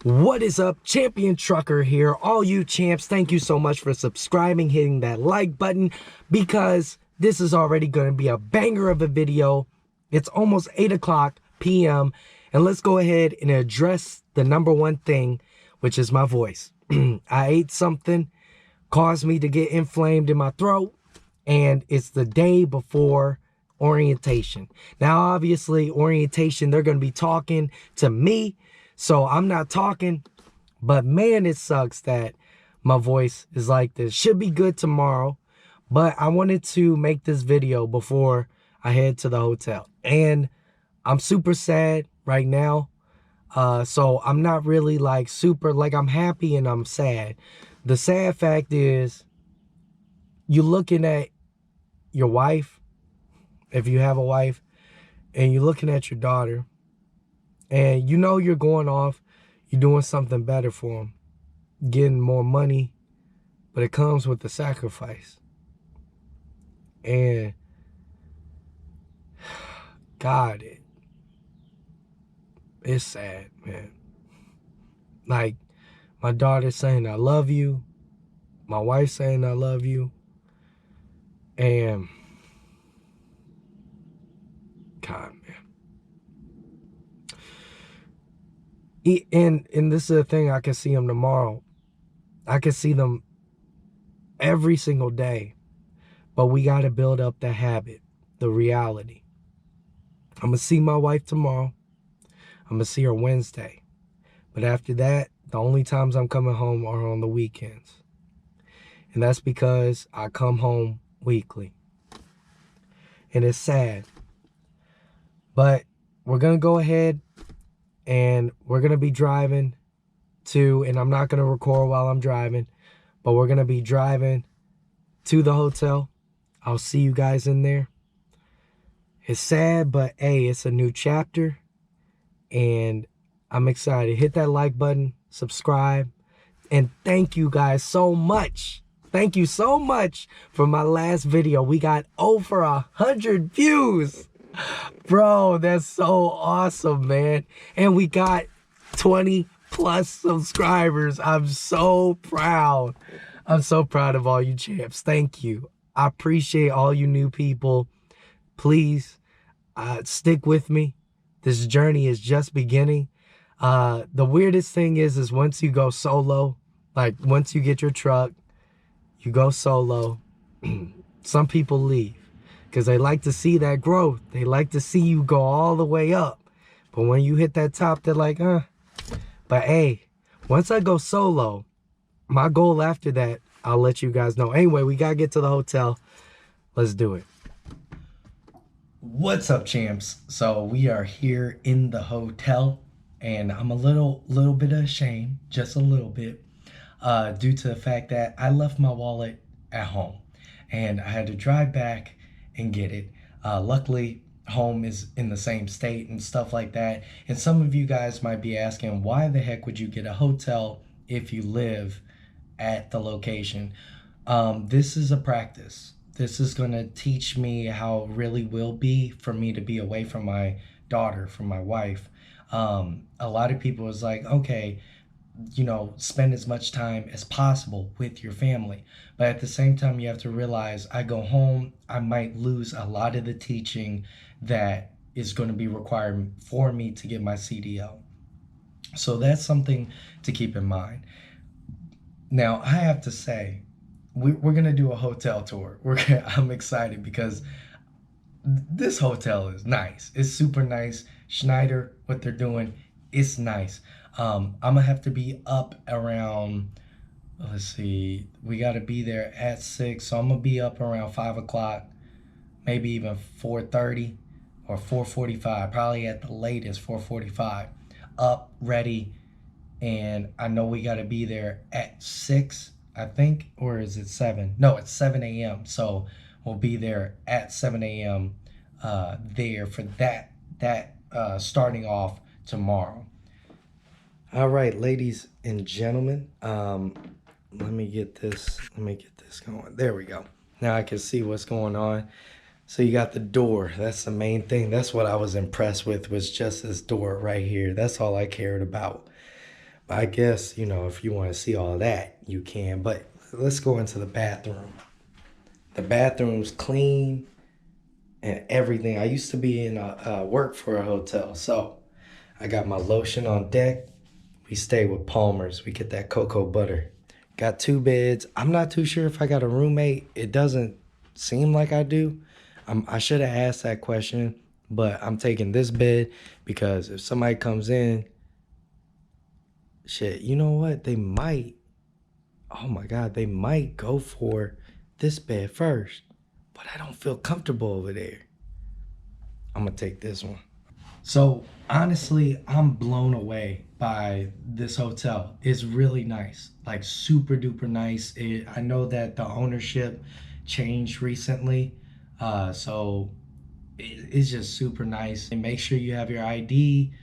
What is up? Champion Trucker here. All you champs, thank you so much for subscribing, hitting that like button, because this is already going to be a banger of a video. It's almost 8 o'clock p.m. and let's go ahead and address the number one thing, which is my voice. I ate something, caused me to get inflamed in my throat, and it's the day before orientation. Now, obviously, orientation, they're going to be talking to me, so I'm not talking, but man, it sucks that my voice is like this. Should be good tomorrow, but I wanted to make this video before I head to the hotel. And I'm super sad right now. So I'm not really like super, like I'm happy and I'm sad. The sad fact is you're looking at your wife, if you have a wife, and you're looking at your daughter, and you know you're going off, you're doing something better for them, getting more money, but it comes with the sacrifice. And God, it's sad, man. Like, my daughter saying, I love you. My wife saying, I love you. And God, man. And this is the thing, I can see them tomorrow. I can see them every single day. But we got to build up the habit, the reality. I'm going to see my wife tomorrow. I'm going to see her Wednesday. But after that, the only times I'm coming home are on the weekends. And that's because I come home weekly. And it's sad. But we're going to go ahead and we're going to be driving to, and I'm not going to record while I'm driving, but we're going to be driving to the hotel. I'll see you guys in there. It's sad, but hey, it's a new chapter. And I'm excited. Hit that like button, subscribe, and thank you guys so much. Thank you so much for my last video. We got over 100 views. Bro, that's so awesome, man. And we got 20 plus subscribers. I'm so proud. I'm so proud of all you champs. Thank you. I appreciate all you new people. Please stick with me. This journey is just beginning. The weirdest thing is once you go solo, like once you get your truck, you go solo, some people leave because they like to see that growth. They like to see you go all the way up. But when you hit that top, they're like, But hey, once I go solo, my goal after that, I'll let you guys know. Anyway, we got to get to the hotel. Let's do it. What's up, champs? So we are here in the hotel, and I'm a little bit ashamed, just a little bit, due to the fact that I left my wallet at home, and I had to drive back and get it. Luckily, home is in the same state and stuff like that. And some of you guys might be asking, why the heck would you get a hotel if you live at the location? This is a practice. This is going to teach me how it really will be for me to be away from my daughter, from my wife. A lot of people is like, okay, you know, spend as much time as possible with your family. But at the same time, you have to realize I go home, I might lose a lot of the teaching that is going to be required for me to get my CDL. So that's something to keep in mind. Now, I have to say, we're going to do a hotel tour. I'm excited because this hotel is nice. It's super nice. Schneider, what they're doing, it's nice. I'm going to have to be up around, let's see, we got to be there at 6. So I'm going to be up around 5 o'clock, maybe even 4:30 or 4:45, probably at the latest 4:45. Up, ready, and I know we got to be there at 6, I think, or is it 7? No, it's 7 a.m. So we'll be there at 7 a.m. There for that starting off tomorrow. All right, ladies and gentlemen, let me get this going. There we go. Now I can see what's going on. So you got the door. That's the main thing. That's what I was impressed with, was just this door right here. That's all I cared about. I guess, if you want to see all that, you can. But let's go into the bathroom. The bathroom's clean and everything. I used to be in work for a hotel, so I got my lotion on deck. We stay with Palmer's. We get that cocoa butter. Got 2 beds. I'm not too sure if I got a roommate. It doesn't seem like I do. I should have asked that question, but I'm taking this bed because if somebody comes in, shit, you know what? They might, oh my God, they might go for this bed first, but I don't feel comfortable over there. I'm gonna take this one. So honestly, I'm blown away by this hotel. It's really nice, like super duper nice. I know that the ownership changed recently, so it's just super nice. And make sure you have your ID.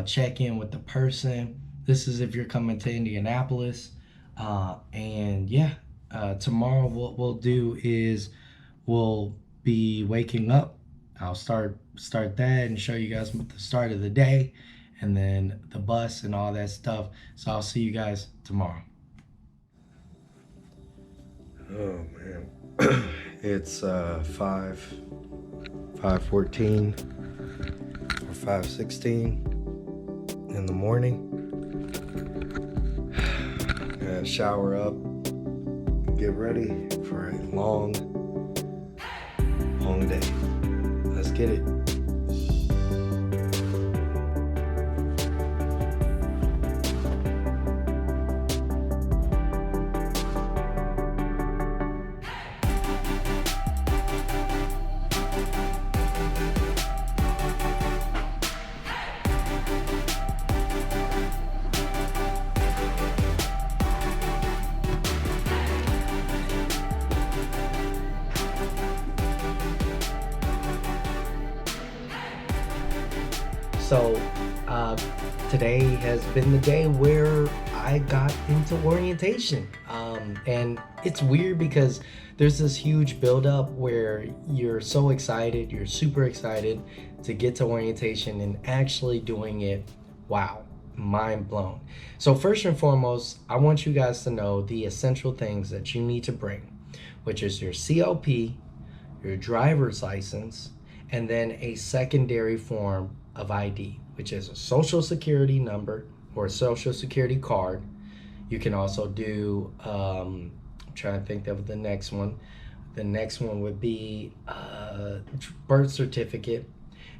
Check in with the person. This is if you're coming to Indianapolis, and yeah, tomorrow what we'll do is we'll be waking up. I'll start that and show you guys the start of the day and then the bus and all that stuff. So I'll see you guys tomorrow. Oh man. It's 5:14 or 5:16 in the morning. Gonna shower up, get ready for a long day. Let's get it. So today has been the day where I got into orientation. And it's weird because there's this huge buildup where you're so excited, you're super excited to get to orientation and actually doing it. Wow, mind blown. So first and foremost, I want you guys to know the essential things that you need to bring, which is your COP, your driver's license, and then a secondary form of ID, which is a social security number or a social security card. You can also do, I'm trying to think of the next one. The next one would be birth certificate.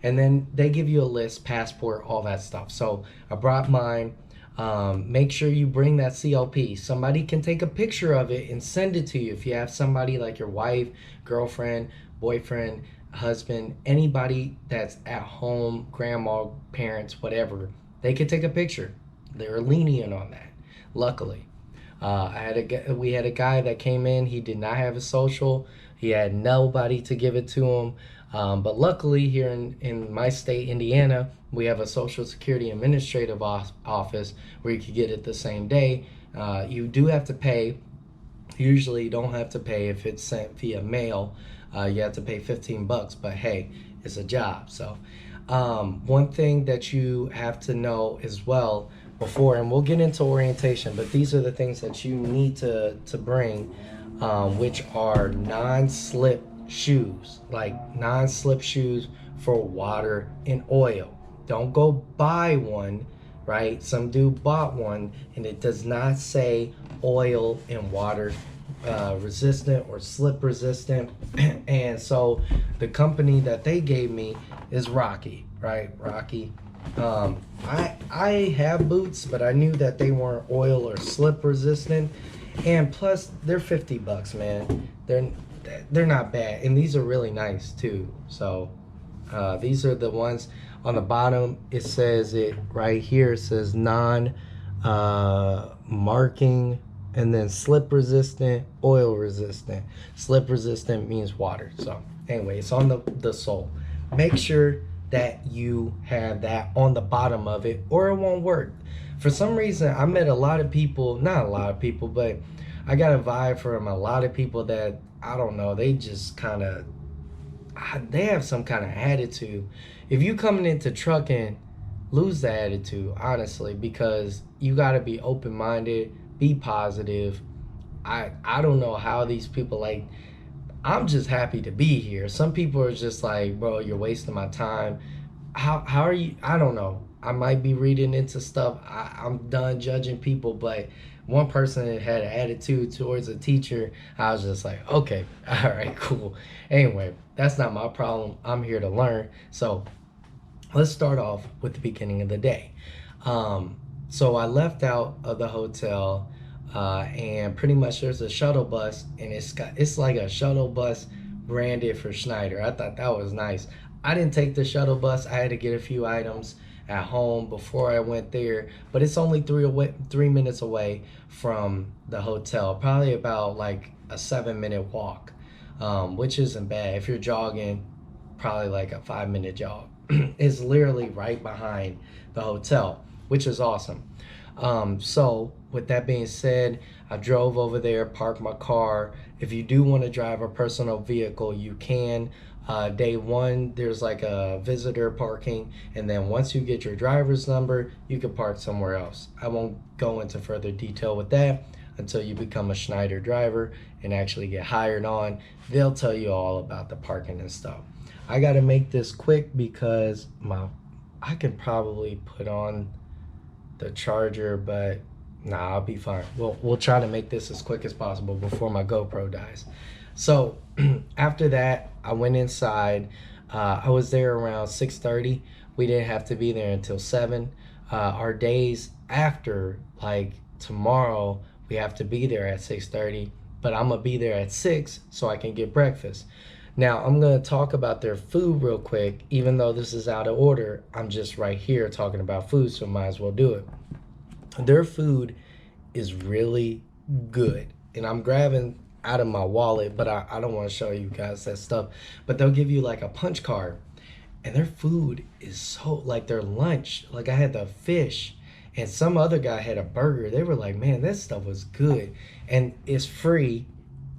And then they give you a list, passport, all that stuff. So I brought mine. Make sure you bring that CLP. Somebody can take a picture of it and send it to you. If you have somebody like your wife, girlfriend, boyfriend, husband, anybody that's at home, grandma, parents, whatever, they could take a picture. They're lenient on that, luckily. We had a guy that came in. He did not have a social. He had nobody to give it to him. But luckily here in my state, Indiana, we have a Social Security Administrative Office where you could get it the same day. You do have to pay. Usually you don't have to pay if it's sent via mail. You have to pay $15, but hey, it's a job. So one thing that you have to know as well before, and we'll get into orientation, but these are the things that you need to bring, which are non-slip shoes, like non-slip shoes for water and oil. Don't go buy one, right? Some dude bought one and it does not say oil and water resistant or slip resistant. And so the company that they gave me is Rocky, right? Rocky. I have boots, but I knew that they weren't oil or slip resistant, and plus they're $50, man. They're not bad, and these are really nice too. So these are the ones on the bottom. It says it right here. It says non marking, and then slip resistant, oil resistant. Slip resistant means water. So anyway, it's on the sole. Make sure that you have that on the bottom of it or it won't work. For some reason, I met a lot of people, not a lot of people, but I got a vibe from a lot of people that, I don't know, they just kind of, they have some kind of attitude. If you coming into trucking, lose the attitude, honestly, because you got to be open-minded, be positive. I don't know how these people, like, I'm just happy to be here. Some people are just like, bro, you're wasting my time. How are you? I don't know. I might be reading into stuff. I'm done judging people, but one person that had an attitude towards a teacher, I was just like, okay, all right, cool. Anyway, that's not my problem. I'm here to learn. So let's start off with the beginning of the day. Um, so I left out of the hotel, and pretty much there's a shuttle bus, and it's like a shuttle bus branded for Schneider. I thought that was nice. I didn't take the shuttle bus. I had to get a few items at home before I went there, but it's only 3 minutes away from the hotel. Probably about like a 7 minute walk, which isn't bad. If you're jogging, probably like a 5 minute jog. Is literally right behind the hotel, which is awesome. So, with that being said, I drove over there, parked my car. If you do want to drive a personal vehicle, you can. Day one, there's like a visitor parking, and then once you get your driver's number, you can park somewhere else. I won't go into further detail with that until you become a Schneider driver and actually get hired on. They'll tell you all about the parking and stuff. I got to make this quick because I can probably put on the charger, but nah, I'll be fine. We'll try to make this as quick as possible before my GoPro dies. So after that, I went inside. I was there around 6:30. We didn't have to be there until 7. Our days after, like tomorrow, we have to be there at 6:30, but I'm gonna be there at 6 so I can get breakfast. Now, I'm going to talk about their food real quick. Even though this is out of order, I'm just right here talking about food, so might as well do it. Their food is really good. And I'm grabbing out of my wallet, but I don't want to show you guys that stuff. But they'll give you like a punch card. And their food is so, like their lunch. Like I had the fish, and some other guy had a burger. They were like, man, that stuff was good. And it's free,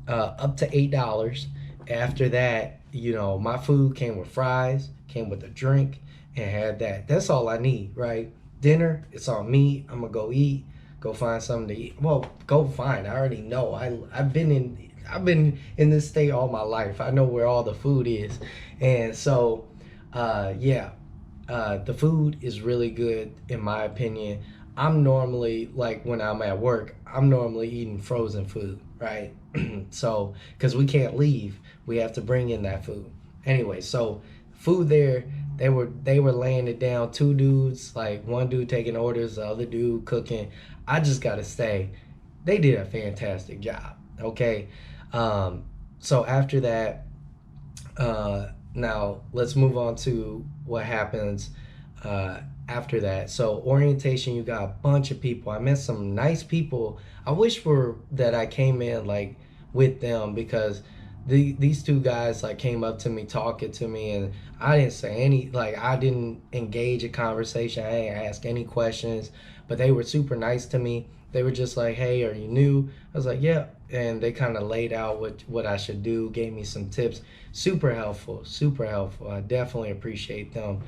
up to $8. After that, my food came with fries, came with a drink, and had that. That's all I need, right? Dinner, it's on me. I'm gonna go eat, go find something to eat. Well, go find. I already know. I've been in this state all my life. I know where all the food is, and so, yeah, the food is really good in my opinion. I'm normally, like, when I'm at work, I'm normally eating frozen food, right? So, because we can't leave, we have to bring in that food. Anyway, so food there, they were laying it down. Two dudes, like one dude taking orders, the other dude cooking. I just gotta say, they did a fantastic job. Okay, so after that, now let's move on to what happens after that. So orientation, you got a bunch of people. I met some nice people. I wish that I came in like with them, because these two guys like came up to me talking to me, and I didn't say any, like I didn't engage a conversation. I didn't ask any questions, but they were super nice to me. They were just like, hey, are you new? I was like, yeah. And they kind of laid out what I should do, gave me some tips. Super helpful, super helpful. I definitely appreciate them.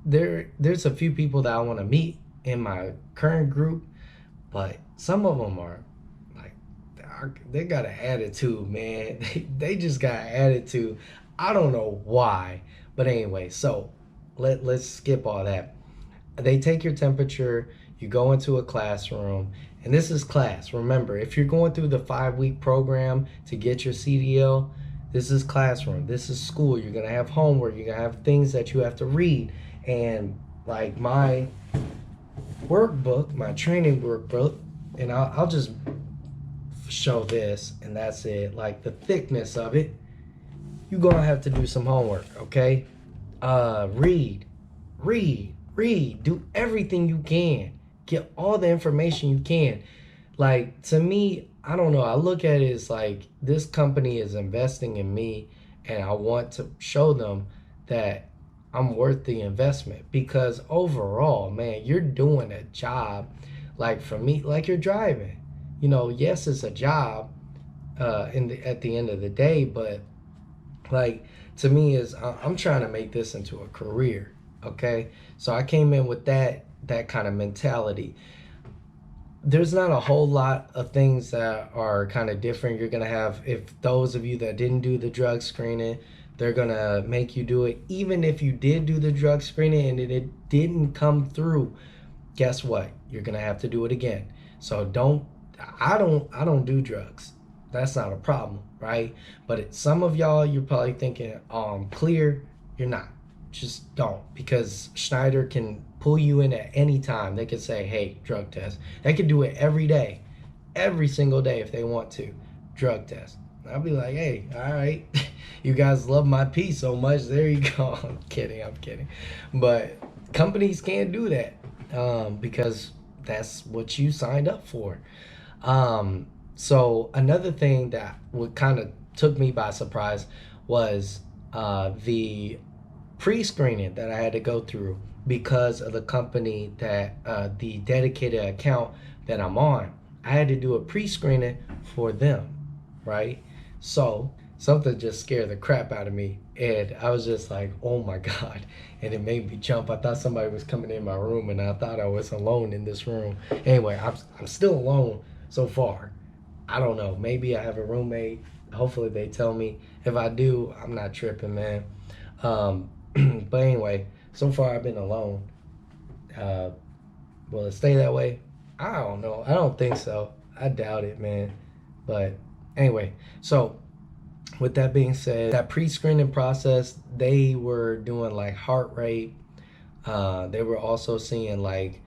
There's a few people that I want to meet in my current group, but some of them are like, they got an attitude, man. They just got an attitude. I don't know why, but anyway. So let's skip all that. They take your temperature. You go into a classroom, and this is class. Remember, if you're going through the 5-week program to get your CDL, this is classroom. This is school. You're gonna have homework. You're gonna have things that you have to read. And like my workbook, my training workbook, and I'll just show this, and that's it. Like the thickness of it, you're gonna have to do some homework, okay? Read, do everything you can. Get all the information you can. Like, to me, I don't know, I look at it as like this company is investing in me, and I want to show them that I'm worth the investment, because overall, man, you're doing a job. Like for me, like you're driving. Yes, it's a job at the end of the day, but like to me is I'm trying to make this into a career. Okay, so I came in with that kind of mentality. There's not a whole lot of things that are kind of different. You're gonna have, if those of you that didn't do the drug screening, they're gonna make you do it. Even if you did do the drug screening and it didn't come through, guess what? You're gonna have to do it again. So I don't do drugs. That's not a problem, right? But some of y'all, you're probably thinking, clear. You're not. Just don't, because Schneider can pull you in at any time. They could say, hey, drug test. They could do it every day, every single day if they want to. Drug test. I'll be like, hey, all right, you guys love my piece so much. There you go. I'm kidding. I'm kidding. But companies can't do that, because that's what you signed up for. So another thing that would kind of took me by surprise was the pre-screening that I had to go through because of the company that the dedicated account that I'm on. I had to do a pre-screening for them, right? So something just scared the crap out of me, and I was just like, oh my god, and it made me jump. I thought somebody was coming in my room, and I thought I was alone in this room. Anyway, I'm still alone so far. I don't know, maybe I have a roommate. Hopefully they tell me. If I do, I'm not tripping, man. um, but anyway, so far I've been alone. uh, will it stay that way? I don't know. I don't think so. I doubt it, man. But anyway, so with that being said, that pre-screening process, they were doing like heart rate. They were also seeing like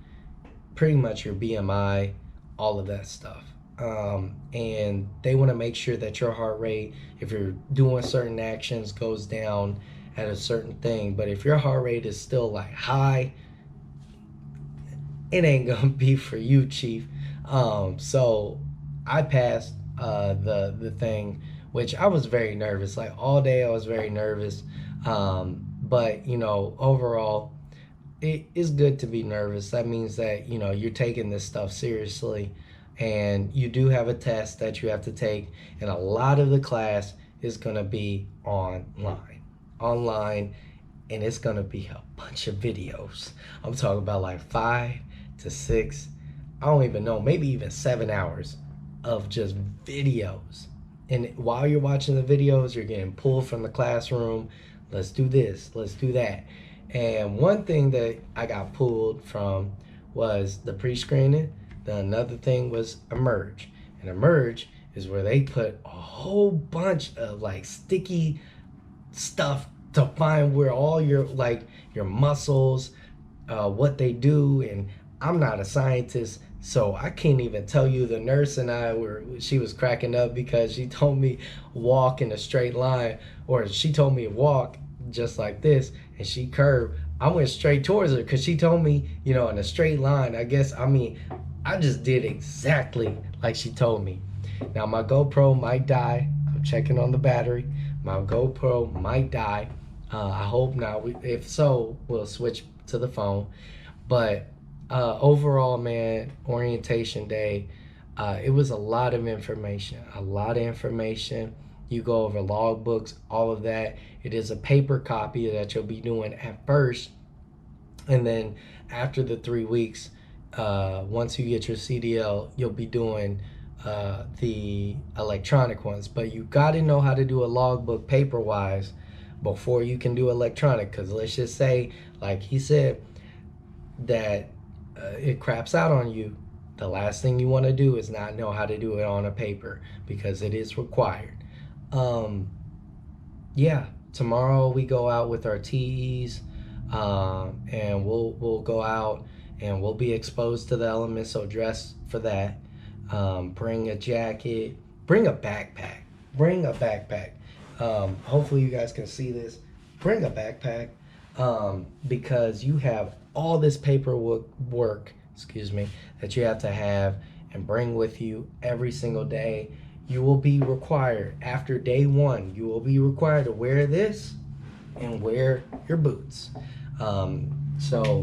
pretty much your BMI, all of that stuff. And they want to make sure that your heart rate, if you're doing certain actions, goes down at a certain thing. But if your heart rate is still like high, it ain't gonna be for you, Chief. So I passed the thing, which I was very nervous. Like all day, I was very nervous. But overall, it is good to be nervous. That means that you're taking this stuff seriously, and you do have a test that you have to take, and a lot of the class is gonna be online, and it's gonna be a bunch of videos. I'm talking about like 5 to 6, I don't even know, maybe even 7 hours of just videos. And while you're watching the videos, you're getting pulled from the classroom. Let's do this, let's do that. And one thing that I got pulled from was the pre-screening. The another thing was emerge. And emerge is where they put a whole bunch of like sticky stuff to find where all your like your muscles, what they do. And I'm not a scientist, so I can't even tell you. The nurse and I were, she was cracking up because she told me walk in a straight line, or she told me walk just like this, and she curved. I went straight towards her because she told me, in a straight line. I just did exactly like she told me. Now my GoPro might die. I'm checking on the battery. My GoPro might die. I hope not. If so, we'll switch to the phone. But overall, man, orientation day, it was a lot of information. A lot of information. You go over logbooks, all of that. It is a paper copy that you'll be doing at first, and then after the 3 weeks, once you get your CDL, you'll be doing the electronic ones. But you got to know how to do a logbook paper wise before you can do electronic. Because let's just say, like he said, that it craps out on you. The last thing you want to do is not know how to do it on a paper, because it is required. Yeah, tomorrow we go out with our TEs, and we'll go out and we'll be exposed to the elements. So dress for that. Bring a jacket. Bring a backpack. Bring a backpack. Hopefully you guys can see this. Bring a backpack, because you have all this paperwork, excuse me, that you have to have and bring with you every single day. You will be required, after day 1, you will be required to wear this and wear your boots. So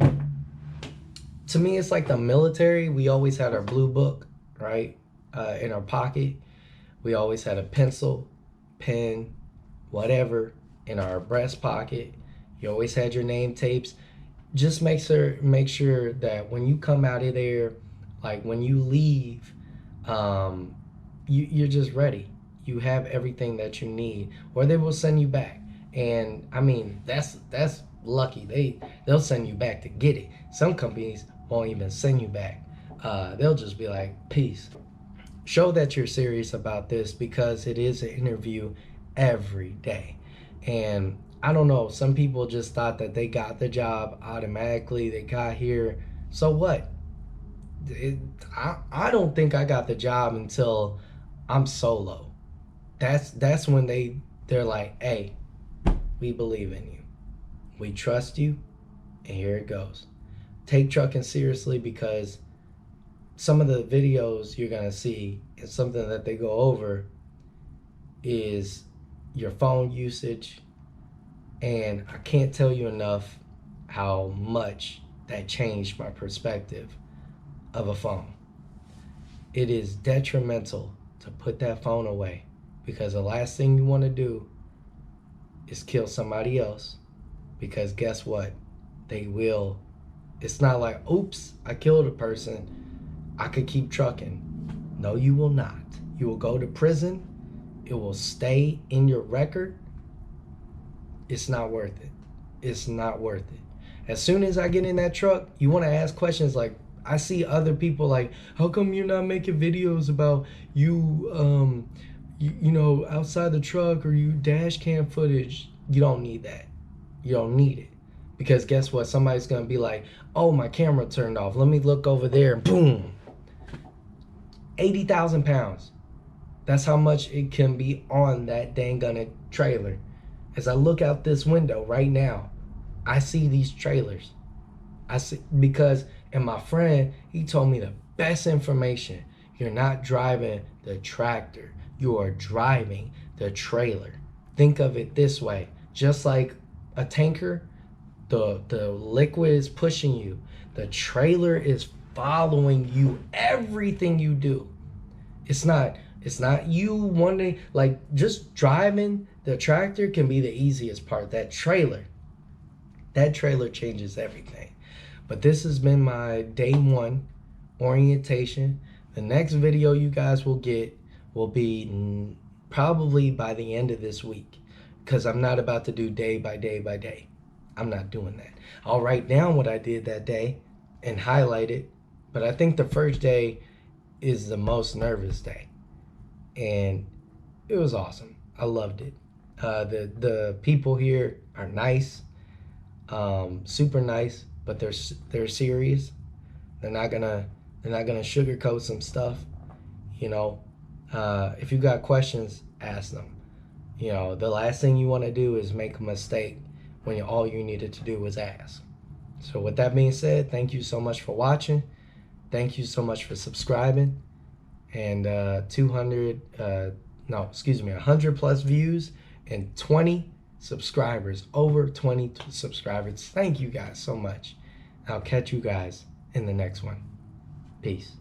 to me, it's like the military. We always had our blue book, right, in our pocket. We always had a pencil, pen, whatever in our breast pocket. You always had your name tapes. just make sure that when you come out of there, like when you leave, um, you're just ready. You have everything that you need, or they will send you back. And I mean, that's lucky. They'll send you back to get it. Some companies won't even send you back. They'll just be like, peace. Show that you're serious about this, because it is an interview every day. And I don't know, some people just thought that they got the job automatically. They got here. So what? I don't think I got the job until I'm solo. That's when they're like, hey, we believe in you. We trust you. And here it goes. Take trucking seriously, because some of the videos you're going to see, and something that they go over, is your phone usage. And I can't tell you enough how much that changed my perspective of a phone. It is detrimental to put that phone away, because the last thing you want to do is kill somebody else. Because guess what? They will. It's not like, oops, I killed a person, I could keep trucking. No, you will not. You will go to prison. It will stay in your record. It's not worth it. It's not worth it. As soon as I get in that truck, you want to ask questions like, I see other people like, how come you're not making videos about you outside the truck, or you dash cam footage? You don't need that. You don't need it. Because guess what? Somebody's going to be like, oh, my camera turned off. Let me look over there. Boom. 80,000 pounds. That's how much it can be on that dang gunning trailer. As I look out this window right now, I see these trailers. I see, because, and my friend, he told me the best information. You're not driving the tractor. You are driving the trailer. Think of it this way. Just like a tanker, the liquid is pushing you. The trailer is following you, everything you do. It's not you wanting, like, just driving the tractor can be the easiest part. That trailer changes everything. But this has been my day one orientation. The next video you guys will get will be probably by the end of this week, because I'm not about to do day by day by day. I'm not doing that. I'll write down what I did that day and highlight it. But I think the first day is the most nervous day. And it was awesome. I loved it. The people here are nice, super nice, but they're serious. They're not gonna sugarcoat some stuff. If you got questions, ask them. The last thing you want to do is make a mistake when all you needed to do was ask. So with that being said, thank you so much for watching. Thank you so much for subscribing. And 100 plus views and 20 subscribers, over 20 subscribers. Thank you guys so much. I'll catch you guys in the next one. Peace.